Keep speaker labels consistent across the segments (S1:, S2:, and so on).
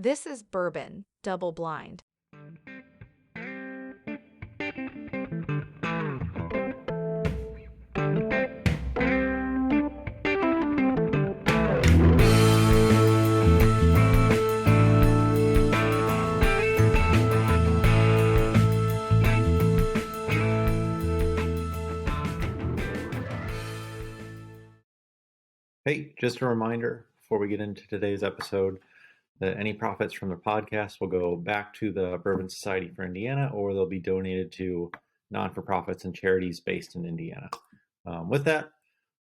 S1: This is Bourbon, Double Blind.
S2: Hey, just a reminder before we get into today's episode that any profits from the podcast will go back to the Bourbon Society for Indiana, or they'll be donated to non-for-profits and charities based in Indiana. With that,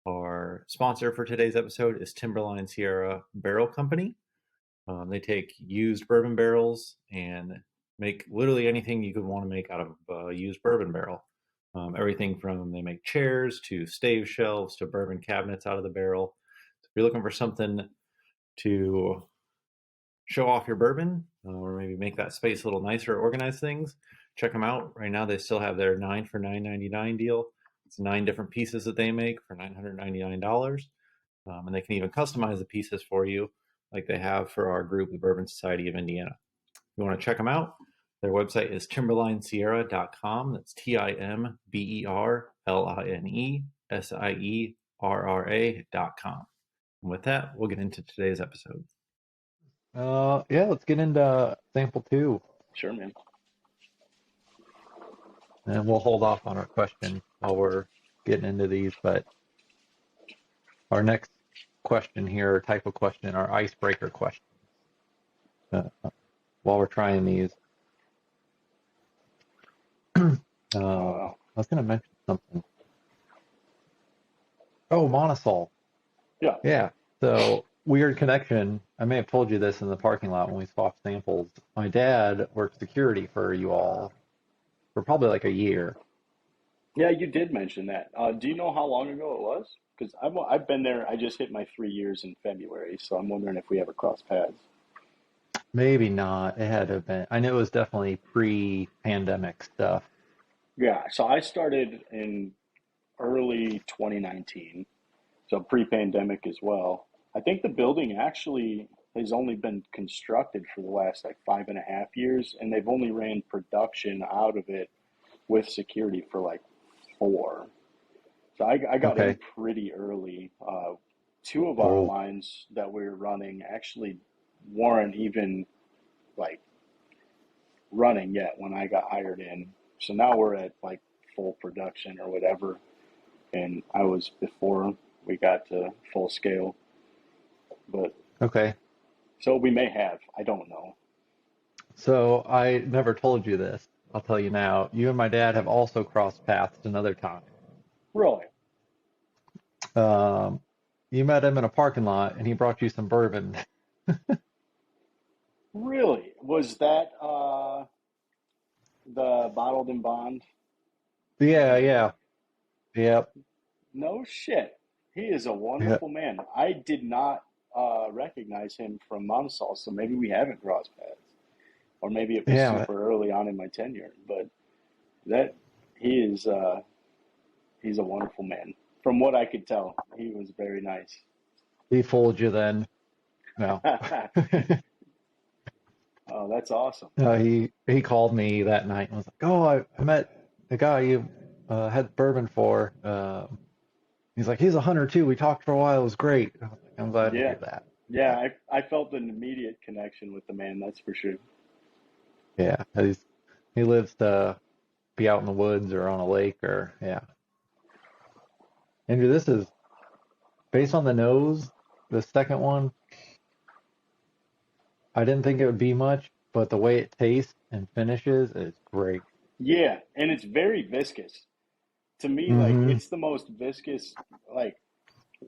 S2: our sponsor for today's episode is Timberline Sierra Barrel Company. They take used bourbon barrels and make literally anything you could want to make out of a used bourbon barrel. Everything from they make chairs to stave shelves to bourbon cabinets out of the barrel. If you're looking for something to show off your bourbon or maybe make that space a little nicer or organize things, check them out. Right now they still have their 9 for $9.99 deal. It's 9 different pieces that they make for $999. And they can even customize the pieces for you like they have for our group, the Bourbon Society of Indiana. If you want to check them out, their website is timberlinesierra.com. That's TimberlineSierra.com. And with that, we'll get into today's episode.
S3: Yeah, let's get into sample 2.
S4: Sure, man.
S3: And we'll hold off on our question while we're getting into these. But our next question here, type of question, our icebreaker question, while we're trying these. I was going to mention something. Oh, Monosol.
S4: Yeah.
S3: Yeah. So, weird connection. I may have told you this in the parking lot when we swapped samples. My dad worked security for you all for probably like a year.
S4: Yeah, you did mention that. Do you know how long ago it was? Because I've been there. I just hit my 3 years in February, so I'm wondering if we ever crossed paths.
S3: Maybe not. It had to have been. I knew it was definitely pre-pandemic stuff.
S4: Yeah, so I started in early 2019, so pre-pandemic as well. I think the building actually has only been constructed for the last like 5.5 years, and they've only ran production out of it with security for like 4. So I got in
S3: Okay.
S4: pretty early. 2 of our
S3: Oh,
S4: lines that we were running actually weren't even like running yet when I got hired in. So now we're at like full production or whatever. And I was before we got to full scale. But
S3: okay.
S4: so we may have, I don't know.
S3: So I never told you this. I'll tell you now. You and my dad have also crossed paths another time.
S4: Really?
S3: Um, you met him in a parking lot, and he brought you some bourbon.
S4: Really? Was that the bottled in bond?
S3: Yeah, yeah, yep,
S4: No shit. He is a
S3: yeah,
S4: wonderful man. I did not recognize him from Monasol, so maybe we haven't crossed paths. Or maybe it was
S3: yeah.
S4: super early on in my tenure. But that he is he's a wonderful man. From what I could tell, he was very nice.
S3: He fooled you then. No.
S4: Oh, that's awesome.
S3: No, he called me that night and was like, "Oh, I met the guy you had bourbon for." He's like, "He's a hunter too. We talked for a while. It was great." I was like, "I'm glad to
S4: Yeah.
S3: hear that." Yeah,
S4: Yeah, I felt an immediate connection with the man, that's for sure.
S3: yeah. He lives to be out in the woods or on a lake or yeah. Andrew, this is based on the nose. The second one, I didn't think it would be much, but the way it tastes and finishes is great.
S4: Yeah, and it's very viscous. To me, like
S3: Mm-hmm.
S4: it's the most viscous like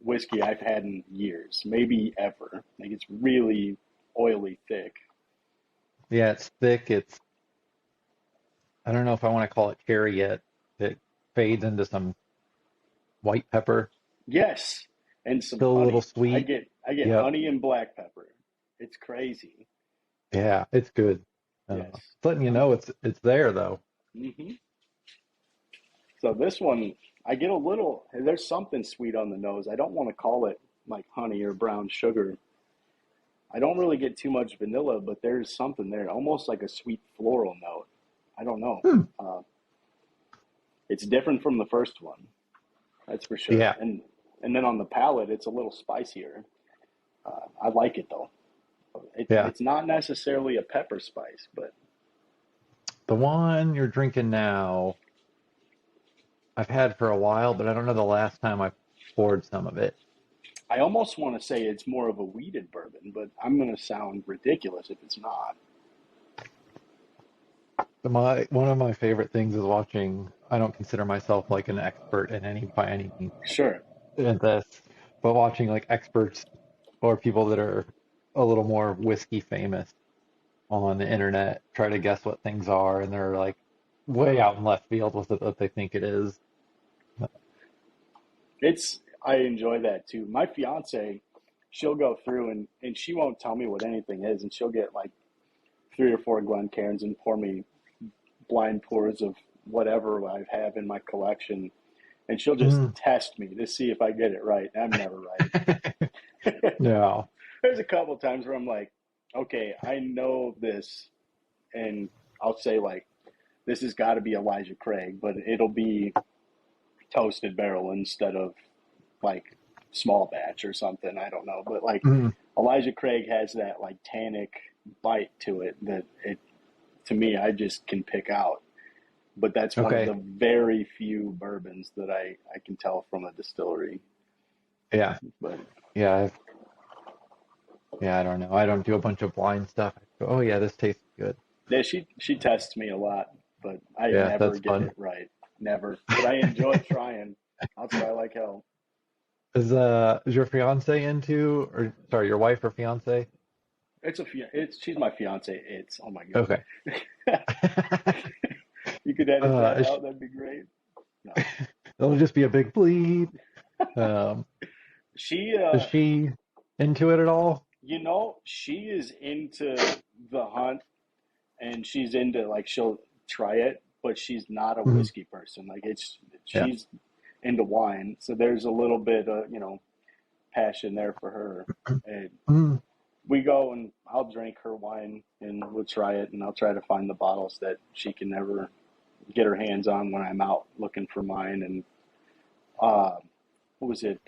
S4: whiskey I've had in years, maybe ever. Like it's really oily thick.
S3: Yeah, it's thick. I don't know if I want to call it cherry yet. It fades into some white pepper.
S4: Yes, and some
S3: Still a little
S4: honey. I
S3: sweet.
S4: get I get
S3: Yep.
S4: honey and black pepper. It's crazy.
S3: Yeah, it's good.
S4: Yes.
S3: It's letting you know it's there though.
S4: hmm So this one, I get a little. There's something sweet on the nose. I don't want to call it like honey or brown sugar, I don't really get too much vanilla, but there's something there, almost like a sweet floral note. I don't know.
S3: Hmm.
S4: It's different from the first one, that's for sure.
S3: Yeah.
S4: And then on the palate, it's a little spicier. I like it though.
S3: Yeah.
S4: It's not necessarily a pepper spice, but
S3: The one you're drinking now, I've had for a while, but I don't know the last time I poured some of it.
S4: I almost want to say it's more of a wheated bourbon, but I'm going to sound ridiculous if it's not.
S3: One of my favorite things is watching. I don't consider myself like an expert in any by any means
S4: Sure.
S3: in this, but watching like experts or people that are a little more whiskey famous on the internet try to guess what things are, and they're like way out in left field with what they think it is.
S4: I enjoy that too. My fiance, she'll go through and she won't tell me what anything is, and she'll get like 3 or 4 Glencairns and pour me blind pours of whatever I have in my collection, and she'll just test me to see if I get it right. I'm never right.
S3: No.
S4: There's a couple times where I'm like, okay, I know this, and I'll say like, this has got to be Elijah Craig, but it'll be toasted barrel instead of like small batch or something. I don't know, but like Elijah Craig has that like tannic bite to it that to me, I just can pick out. But that's one of the very few bourbons that I can tell from a distillery.
S3: Yeah.
S4: But
S3: yeah, I don't know. I don't do a bunch of blind stuff. I go, oh yeah, this tastes good.
S4: yeah, she tests me a lot, but I
S3: Yeah,
S4: never
S3: that's
S4: get
S3: fun.
S4: it right. Never. But I enjoy trying. I'll try like hell.
S3: Is your fiance into, or sorry, your wife or fiance?
S4: She's my fiance. It's oh my god.
S3: Okay.
S4: You could edit that
S3: Is
S4: out. That'd be great. No.
S3: It'll just be a big bleed.
S4: She
S3: Is she into it at all?
S4: she is into the hunt, and she's into like she'll try it, but she's not a whiskey person. Like she's into wine, so there's a little bit of passion there for her. And we go and I'll drink her wine and we'll try it, and I'll try to find the bottles that she can never get her hands on when I'm out looking for mine. And what was it?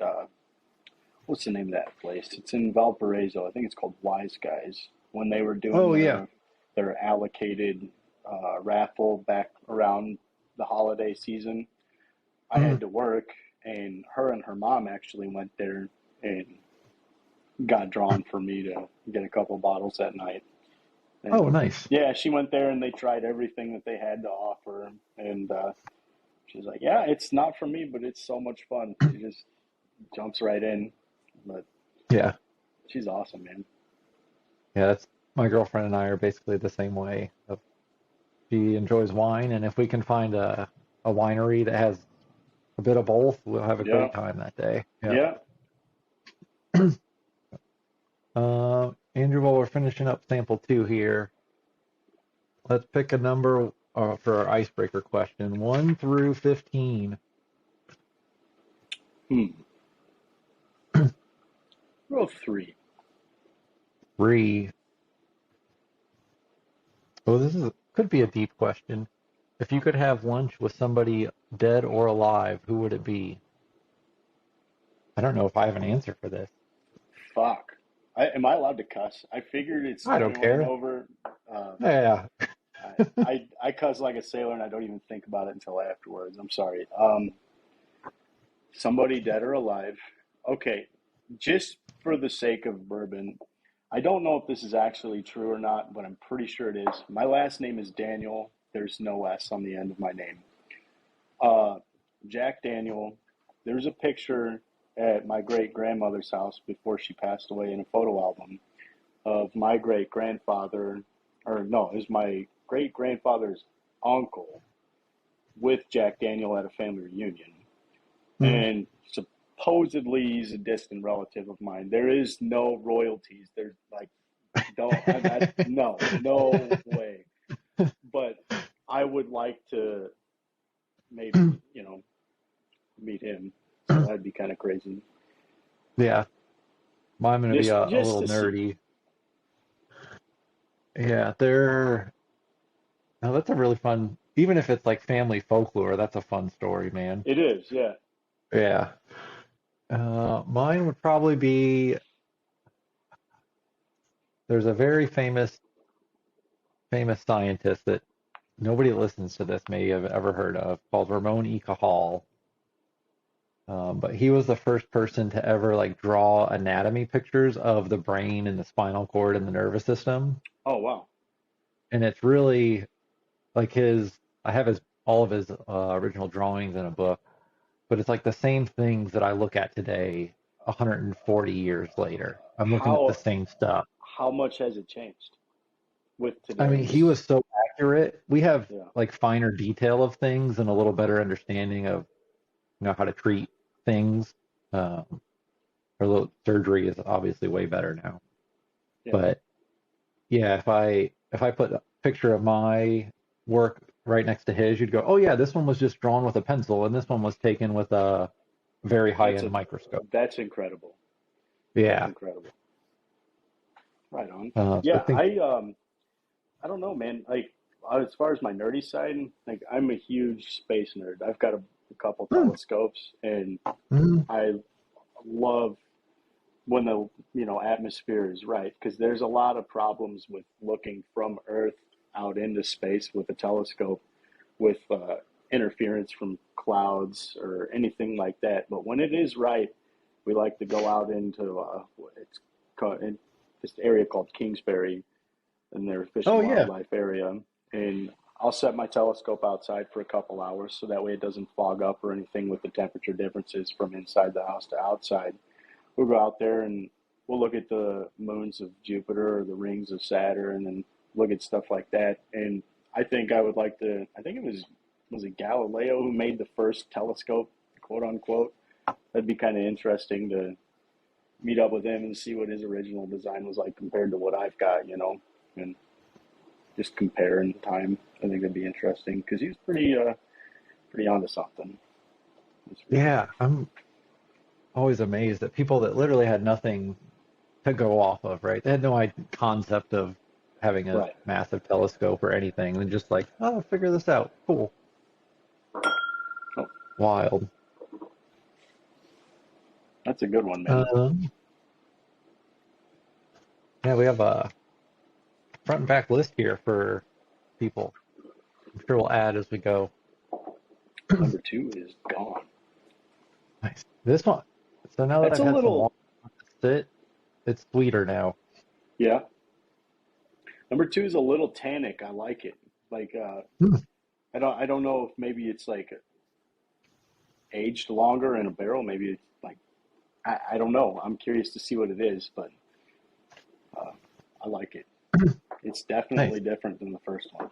S4: What's the name of that place? It's in Valparaiso. I think it's called Wise Guys. When they were doing their allocated raffle back around the holiday season, I had to work, and her mom actually went there and got drawn for me to get a couple bottles that night. And
S3: oh, nice.
S4: Yeah, she went there and they tried everything that they had to offer, and she's like, "Yeah, it's not for me, but it's so much fun." She just jumps right in. But
S3: yeah,
S4: she's awesome, man.
S3: Yeah, that's my girlfriend and I are basically the same way. She enjoys wine, and if we can find a winery that has a bit of both, we'll have a great time that day.
S4: Yeah.
S3: Andrew, while we're finishing up sample 2 here, let's pick a number for our icebreaker question, 1 through 15.
S4: Roll 3.
S3: 3. Oh, could be a deep question. If you could have lunch with somebody dead or alive, who would it be? I don't know if I have an answer for this.
S4: Fuck. Am I allowed to cuss? I figured it's
S3: I don't care.
S4: over.
S3: Yeah.
S4: I cuss like a sailor, and I don't even think about it until afterwards. I'm sorry. Somebody dead or alive. Okay, just for the sake of bourbon, I don't know if this is actually true or not, but I'm pretty sure it is. My last name is Daniel. There's no S on the end of my name. Jack Daniel. There's a picture at my great-grandmother's house before she passed away in a photo album of my great-grandfather, or no, it was my great-grandfather's uncle with Jack Daniel at a family reunion. And supposedly he's a distant relative of mine. There is no royalties. There's like, no way. But I would like to maybe, meet him. So that'd be kind of crazy.
S3: Yeah. Mine going to be a little
S4: to
S3: nerdy. Yeah, they're now that's a really fun, even if it's like family folklore, that's a fun story, man.
S4: It is, yeah.
S3: Yeah. Mine would probably be there's a very famous scientist that nobody that listens to this may have ever heard of called Ramon E. Cajal. But he was the first person to ever like draw anatomy pictures of the brain and the spinal cord and the nervous system.
S4: Oh, wow.
S3: And it's really like I have his all of his original drawings in a book, but it's like the same things that I look at today 140 years later. I'm looking at the
S4: How
S3: same stuff.
S4: how much has it changed with
S3: I mean, he
S4: today's?
S3: was so accurate. We have
S4: Yeah.
S3: like finer detail of things and a little better understanding of how to treat things. Um, surgery is obviously way better now.
S4: Yeah.
S3: But yeah, if I put a picture of my work right next to his, you'd go, "Oh yeah, this one was just drawn with a pencil, and this one was taken with a very
S4: That's
S3: high-end
S4: a
S3: microscope."
S4: that's incredible. That's
S3: Yeah.
S4: incredible. Right on.
S3: So I
S4: Yeah,
S3: think,
S4: I don't know, man. Like as far as my nerdy side, like I'm a huge space nerd. I've got a couple
S3: hmm,
S4: telescopes, and
S3: hmm,
S4: I love when the atmosphere is right, because there's a lot of problems with looking from Earth out into space with a telescope, with interference from clouds or anything like that. But when it is right, we like to go out into it's called, in this area called Kingsbury, in their fish
S3: oh
S4: and
S3: yeah,
S4: wildlife area, and I'll set my telescope outside for a couple hours so that way it doesn't fog up or anything with the temperature differences from inside the house to outside. We'll go out there and we'll look at the moons of Jupiter or the rings of Saturn and look at stuff like that. And I think I would like to. I think it was it Galileo who made the first telescope, quote unquote. That'd be kind of interesting to meet up with him and see what his original design was like compared to what I've got, and just compare in time. I think that'd be interesting because he's pretty onto something. That's for sure.
S3: yeah. I'm always amazed at people that literally had nothing to go off of, right? They had no concept of having a
S4: Right.
S3: massive telescope or anything, and just like, oh, figure this out. Cool.
S4: Oh,
S3: Wild.
S4: that's a good one, man.
S3: Um, yeah, we have a front and back list here for people. I'm sure we'll add as we go.
S4: Number two is gone.
S3: Nice. This one. So now that
S4: That's
S3: I've
S4: a
S3: had some water
S4: little,
S3: to sit, it's sweeter now.
S4: yeah. Number two is a little tannic. I like it. Like
S3: Hmm.
S4: I don't know if maybe it's like aged longer in a barrel. Maybe it's like I don't know. I'm curious to see what it is, but uh, I like it. It's
S3: Nice.
S4: definitely different than the first one.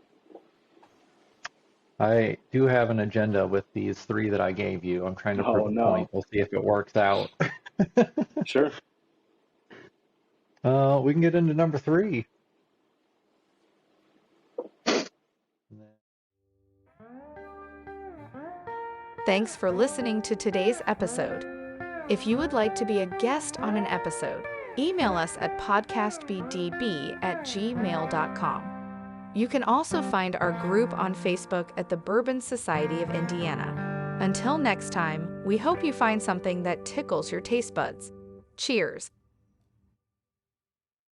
S3: I do have an agenda with these three that I gave you. I'm trying to prove
S4: Oh
S3: a
S4: no.
S3: point. We'll see if it works out.
S4: Sure.
S3: We can get into number three.
S1: Thanks for listening to today's episode. If you would like to be a guest on an episode, email us at podcastbdb@gmail.com. You can also find our group on Facebook at the Bourbon Society of Indiana. Until next time, we hope you find something that tickles your taste buds. Cheers!